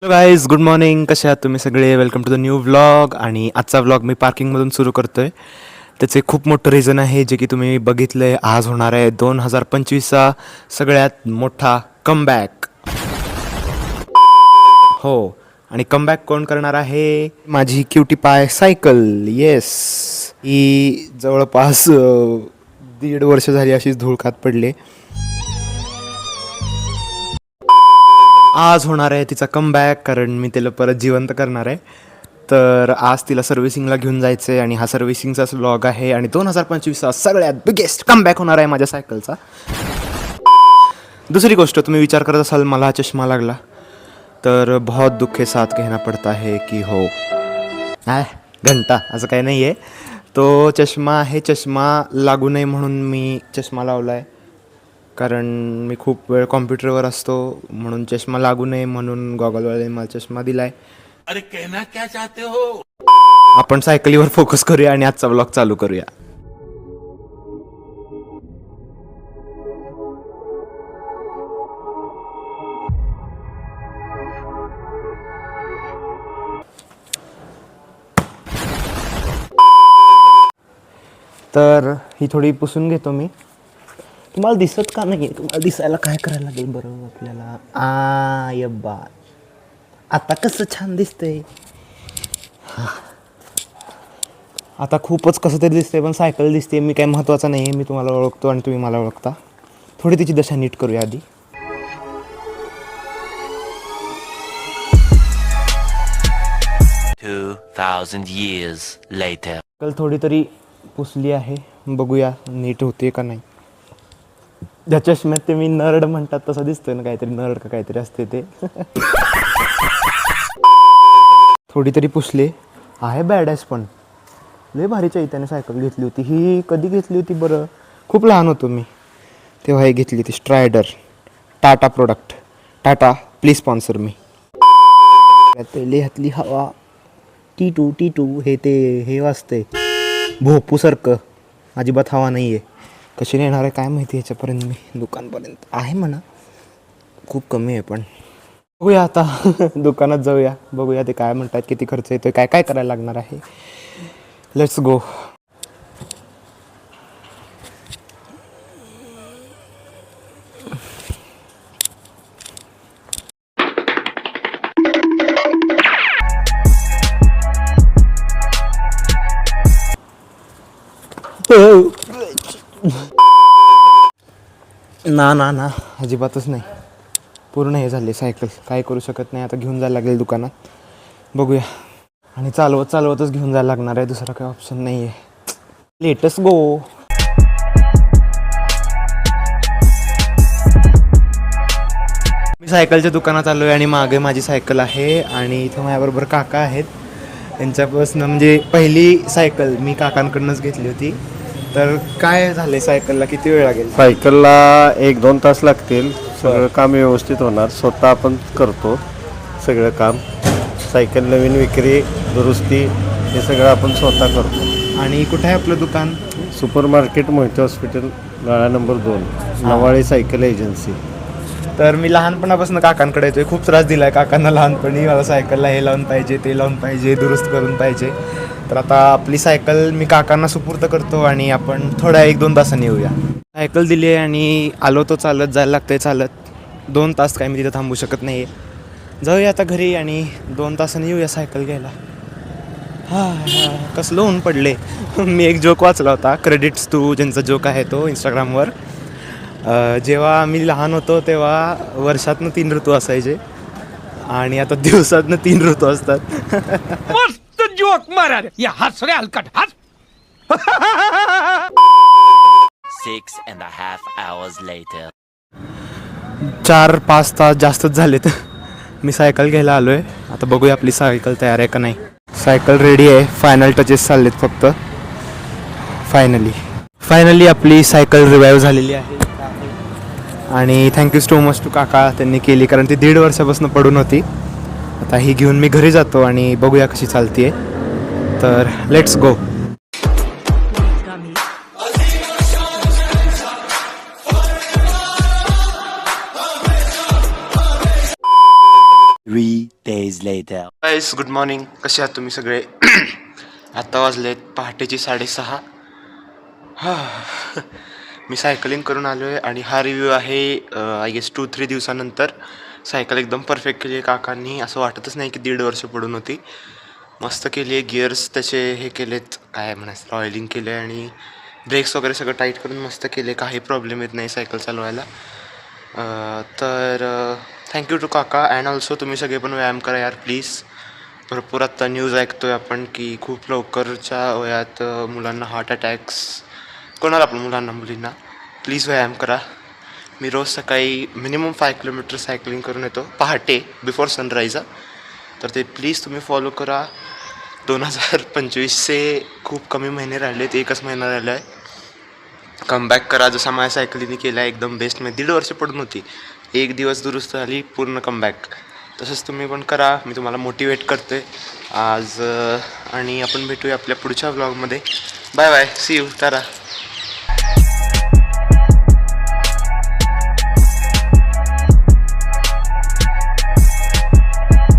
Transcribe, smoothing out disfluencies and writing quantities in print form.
Hello guys, good morning. कसे आहात तुम्ही सगळे? Welcome to the new vlog. आणि आजचा व्लॉग मी पार्किंगमधून सुरू करतो आहे. त्याचे खूप मोठं रिझन आहे जे की तुम्ही बघितलं आहे. आज होणार आहे 2025चा सगळ्यात मोठा कमबॅक. हो, आणि कमबॅक कोण करणार आहे? माझी क्युटी पाय सायकल. येस, ही जवळपास 1.5 वर्ष झाली अशीच धूळ खात पडले. आज होणार आहे तिचा कमबॅक, कारण मी तिला परत जिवंत करणार आहे. तर आज तिला सर्व्हिसिंगला घेऊन जायचं आहे आणि हा सर्व्हिसिंगचाच व्लॉग आहे. आणि 2025चा सगळ्यात बिगेस्ट कमबॅक होणार आहे माझ्या सायकलचा. दुसरी गोष्ट, तुम्ही विचार करत असाल मला चष्मा लागला, तर बहुत दुःख के साथ कहना पडता है की हो घंटा असं काही नाही आहे. तो चष्मा आहे, चष्मा लागू नये म्हणून मी चष्मा लावला आहे. कारण मी खूप वेळ कॉम्प्युटरवर असतो, म्हणून चष्मा लागू नये म्हणून गॉगलवाले मला चष्मा दिलाय. अरे कहना क्या चाहते हो? आपण सायकलीवर फोकस करूया आणि आजचा व्लॉग चालू करूया. तर ही थोडी पुसून घेतो मी. तुम्हाला दिसत का नाही? तुम्हाला दिसायला काय करायला लागेल बरं आपल्याला? यब्बा, आता कसं छान दिसतंय. आता खूपच कसं तरी दिसतंय, पण सायकल दिसते. मी काय महत्त्वाचा नाही आहे. मी तुम्हाला ओळखतो आणि तुम्ही मला ओळखता. थोडी तिची दशा नीट करूया आधी. years later. सायकल थोडी तरी पुसली आहे, बघूया नीट होते का नाही. ज्या चष्म्यात ते मी नर्ड म्हणतात तसं दिसतोय ना, काहीतरी नर्ड का काहीतरी असते ते. थोडी तरी पुसले आहे. बॅडॅस पण लय भारी चैत्याने सायकल घेतली होती. ही कधी घेतली होती बरं? खूप लहान होतो मी तेव्हा ही घेतली होती. Strider, Tata product. Tata please sponsor me. पहिले हातली हवा टी टू हे वाजते भोपूसारखं. अजिबात हवा नाही आहे. कशी येणार आहे काय माहिती ह्याच्यापर्यंत. मी दुकानपर्यंत आहे म्हणा, खूप कमी आहे. पण बघूया आता. दुकानात जाऊया, बघूया ते काय म्हणतात, किती खर्च येतोय, काय काय करायला लागणार आहे. Let's go. ना अजिबातच नाही. पूर्ण हे झाले सायकल, काय करू शकत नाही. आता घेऊन जायला लागेल दुकानात, बघूया. आणि चालवतच घेऊन जायला लागणार आहे, दुसरा काही ऑप्शन नाही आहे. Let's go. मी सायकलच्या दुकानात आलो आहे आणि मागे माझी सायकल आहे. आणि इथं माझ्याबरोबर काका आहेत. त्यांच्यापासून म्हणजे पहिली सायकल मी काकांकडूनच घेतली होती. तर काय झाले सायकलला, किती वेळ लागेल? सायकलला 1-2 तास लागतील. सगळं काम व्यवस्थित होणार. स्वतः आपण करतो सगळं काम. सायकल नवीन विक्री, दुरुस्ती हे सगळं आपण स्वतः करतो. आणि कुठे आहे आपलं दुकान? सुपर मार्केट, मोहिते हॉस्पिटल, गाळा नंबर 2, नवाळे सायकल एजन्सी. तर मी लहानपणापासून काकांकडे येतोय. खूप त्रास दिला आहे काकांना लहानपणी. मला सायकलला हे लावून पाहिजे, ते लावून पाहिजे, दुरुस्त करून पाहिजे. तर आता आपली सायकल मी काकांना सुपूर्द करतो आणि आपण थोड्या 1-2 तासांनी येऊया. सायकल दिली आहे आणि आलो तो चालत. जायला लागतंय चालत. 2 तास काय मी तिथं थांबू शकत नाही आहे. जाऊया आता घरी आणि 2 तासांनी येऊया सायकल घ्यायला. कसलं ऊन पडले. मी एक जोक वाचला होता, क्रेडिट्स टू ज्यांचा जोक आहे तो इंस्टाग्रामवर. जेव्हा मी लहान होतो तेव्हा वर्षातनं 3 ऋतू असायचे आणि आता दिवसातनं 3 ऋतू असतात. मस्त जोक मारा रे. या हस रे हलकट हस. 6.5 hours later. 4-5 तास जास्तच झालेत. मी सायकल घ्यायला आलो आहे. आता बघूया आपली सायकल तयार आहे का नाही. सायकल रेडी आहे. फायनल टचेस चाललेत फक्त. फायनली आपली सायकल रिवाईव्ह झालेली आहे. आणि थँक्यू सो मच टू काका, त्यांनी केली, कारण ती 1.5 वर्षापासून पडून होती. आता ही घेऊन मी घरी जातो आणि बघूया कशी चालते. तर let's go. days later. Guys good morning. कसे आहात तुम्ही सगळे? आत्ता वाजलेत पहाटेची 6:30. मी सायकलिंग करून आलो आहे आणि हा रिव्ह्यू आहे आय गेस 2-3 दिवसानंतर. सायकल एकदम परफेक्ट केली आहे काकांनी. असं वाटतच नाही की 1.5 वर्ष पडून होती. मस्त केली आहे. गिअर्स त्याचे हे केलेत, काय म्हणायचं, ऑइलिंग केलं आहे आणि ब्रेक्स वगैरे सगळं टाईट करून मस्त केले. काही प्रॉब्लेम येत नाही सायकल चालवायला. तर थँक्यू टू काका. अँड ऑल्सो तुम्ही सगळे पण व्यायाम करा यार प्लीज. भरपूर आत्ता न्यूज ऐकतो आहे आपण की खूप लवकरच्या वयात मुलांना हार्ट अटॅक्स, कोणाला पण, मुलांना मुलींना. प्लीज व्यायाम करा. मी रोज सकाळी मिनिमम 5 किलोमीटर सायकलिंग करून येतो पहाटे बिफोर सनराईज. तर ते प्लीज तुम्ही फॉलो करा. 2025चे खूप कमी महिने राहिले आहेत, 1च महिना राहिला आहे. कमबॅक करा जसा माझ्या सायकलीने केला आहे एकदम बेस्ट. मी 1.5 वर्ष पडून होती, 1 दिवस दुरुस्त झाली, पूर्ण कमबॅक. तसंच तुम्ही पण करा. मी तुम्हाला मोटिवेट करते आज. आणि आपण भेटूया आपल्या पुढच्या व्लॉगमध्ये. Bye bye, see you, Tata.